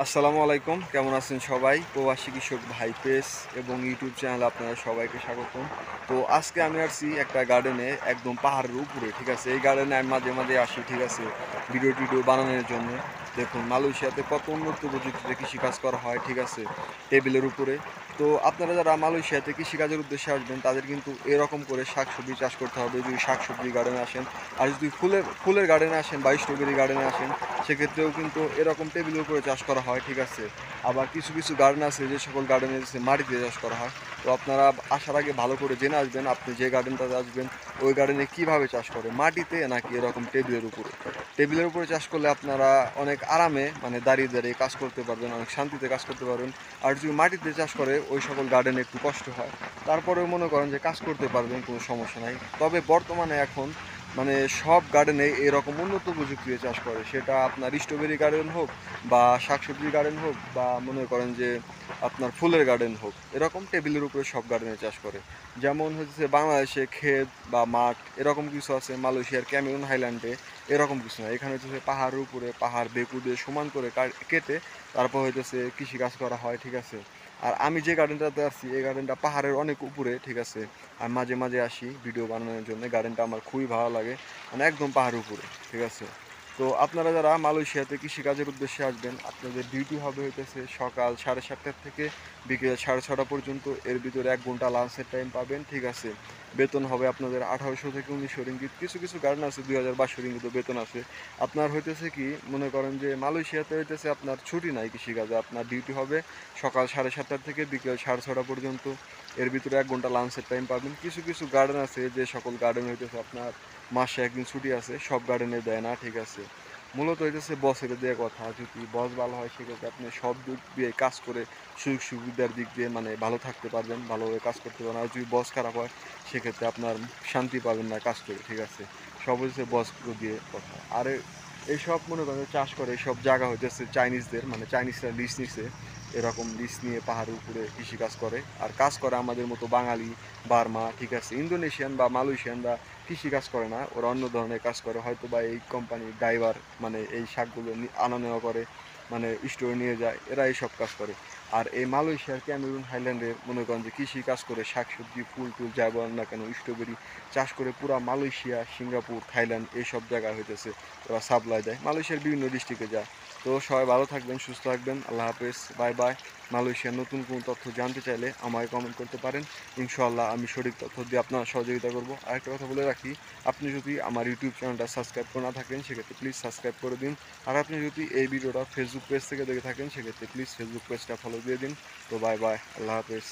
আসসালামু আলাইকুম, কেমন আছেন সবাই? প্রবাসী কৃষক ভাই পেজ এবং ইউটিউব চ্যানেলে আপনারা সবাইকে স্বাগতম। তো আজকে আমি আসছি একটা গার্ডেনে, একদম পাহাড়ের উপরে, ঠিক আছে? এই গার্ডেনে আমি মাঝে মাঝে আসি, ঠিক আছে, ভিডিও টিডিও বানানোর জন্য। দেখুন মালয়েশিয়াতে কত উন্নত প্রযুক্তিতে কৃষিকাজ করা হয়, ঠিক আছে, টেবিলের উপরে। তো আপনারা যারা মালয়েশিয়াতে কৃষিকাজের উদ্দেশ্যে আসবেন তাদের কিন্তু এরকম করে শাকসবজি চাষ করতে হবে যদি শাকসবজি গার্ডেনে আসেন। আর যদি ফুলের গার্ডেনে আসেন বা স্ট্রবেরি গার্ডেনে আসেন, সেক্ষেত্রেও কিন্তু এরকম টেবিলের উপরে চাষ করা হয়, ঠিক আছে। আবার কিছু কিছু গার্ডেন আছে, যে সকল গার্ডেনে মাটিতে চাষ করা হয়। তো আপনারা আসার আগে ভালো করে জেনে আসবেন আপনি যে গার্ডেনটাতে আসবেন ওই গার্ডেনে কিভাবে চাষ করে, মাটিতে নাকি এরকম টেবিলের উপরে। টেবিলের উপরে চাষ করলে আপনারা অনেক আরামে, মানে দাঁড়িয়ে দাঁড়িয়ে কাজ করতে পারবেন, অনেক শান্তিতে কাজ করতে পারবেন। আর যদি মাটিতে চাষ করে ওই সকল গার্ডেনে একটু কষ্ট হয়, তারপরেও মনে করেন যে কাজ করতে পারবেন, কোনো সমস্যা নাই। তবে বর্তমানে এখন মানে সব গার্ডেনে এরকম উন্নত প্রযুক্তিতে চাষ করে, সেটা আপনার স্ট্রবেরি গার্ডেন হোক বা শাকসবজি গার্ডেন হোক বা মনে করেন যে আপনার ফুলের গার্ডেন হোক, এরকম টেবিলের উপরে সব গার্ডেনে চাষ করে। যেমন হচ্ছে বাংলাদেশে ক্ষেত বা মাঠ এরকম কিছু আছে, মালয়েশিয়ার ক্যামেরুন হাইল্যান্ডে এরকম কিছু না। এখানে হচ্ছে পাহাড়ের উপরে পাহাড় বেকু দিয়ে সমান করে কেটে তারপর হইতেছে কৃষিকাজ করা হয়, ঠিক আছে। আর আমি যে গার্ডেনটাতে আসছি এই গার্ডেনটা পাহাড়ের অনেক উপরে, ঠিক আছে। আমি মাঝে মাঝে আসি ভিডিও বানানোর জন্য, গার্ডেনটা আমার খুবই ভালো লাগে, মানে একদম পাহাড়ের উপরে, ঠিক আছে। তো আপনারা যারা মালয়েশিয়াতে কৃষিকাজের উদ্দেশ্যে আসবেন আপনাদের ডিউটি হবে হইতেছে সকাল 7:30 থেকে বিকেল 6:30 পর্যন্ত। এর ভিতরে 1 ঘন্টা লাঞ্চের টাইম পাবেন, ঠিক আছে। বেতন হবে আপনাদের 1800 থেকে 1900 রিঙ্গিত। কিছু কিছু গার্ডেন আছে 2200 রিঙ্গিতও বেতন আছে। আপনার হইতেছে কি, মনে করেন যে মালয়েশিয়াতে হইতেছে আপনার ছুটি নাই কৃষিকাজে, আপনার ডিউটি হবে সকাল 7:30 থেকে বিকেল 6:30 পর্যন্ত। এর ভিতরে 1 ঘন্টা লাঞ্চের টাইম পাবেন। কিছু কিছু গার্ডেন আছে, যে সকল গার্ডেন হইতেছে আপনার মাসে একদিন ছুটি আছে, সব গার্ডেনে দেয় না, ঠিক আছে। মূলত হইতেছে বসের দেওয়া কথা, যদি বস ভালো হয় সেক্ষেত্রে আপনি সব দিক দিয়ে কাজ করে সুযোগ সুবিধার দিক দিয়ে মানে ভালো থাকতে পারবেন, ভালোভাবে কাজ করতে পারবেন। আর যদি বস খারাপ হয় সেক্ষেত্রে আপনার শান্তি পাবেন না কাজ করে, ঠিক আছে। সব হচ্ছে বস দিয়ে কথা। আর এইসব মনে করেন চাষ করে এইসব জায়গা হইতেছে চাইনিজদের, মানে চাইনিজরা লিজ নিছে, এরকম লিজ নিয়ে পাহাড়ের উপরে কৃষিকাজ করে। আর কাজ করে আমাদের মতো বাঙালি, বার্মা, ঠিক আছে, ইন্দোনেশিয়ান বা মালয়েশিয়ানরা কৃষিকাজ করে না, ওরা অন্য ধরনের কাজ করে, হয়তো বা এই কোম্পানির ড্রাইভার, মানে এই শাকগুলো আনা নেওয়া করে, মানে স্টোরে নিয়ে যায়, এরা এইসব কাজ করে। আর এই মালয়েশিয়ার ক্যামেরুন হাইল্যান্ডের মনে করেন যে কৃষি কাজ করে শাকসবজি ফুল টুল যাই বলেন না কেন, স্ট্রবেরি চাষ করে পুরা মালয়েশিয়া, সিঙ্গাপুর, থাইল্যান্ড এইসব জায়গায় হইতেছে ওরা সাপ্লাই দেয়, মালয়েশিয়ার বিভিন্ন ডিস্ট্রিক্টে যায়। তো সবাই ভালো থাকবেন, সুস্থ থাকবেন, আল্লাহ হাফেজ, বাই বাই। মালয়েশিয়ার নতুন কোনো তথ্য জানতে চাইলে আমায় কমেন্ট করতে পারেন, ইনশাআল্লাহ আমি সঠিক তথ্য দিয়ে আপনার সহযোগিতা করব। আরেকটা কথা বলে রাখি, আপনি যদি আমার ইউটিউব চ্যানেলটা সাবস্ক্রাইব করে না থাকেন সেক্ষেত্রে প্লিজ সাবস্ক্রাইব করে দিন। আর আপনি যদি এই ভিডিওটা ফেসবুক পেজ থেকে দেখে থাকেন সেক্ষেত্রে প্লিজ ফেসবুক পেজটা ফলো দিয়ে দিন। তো বাই বাই, আল্লাহ হাফেজ।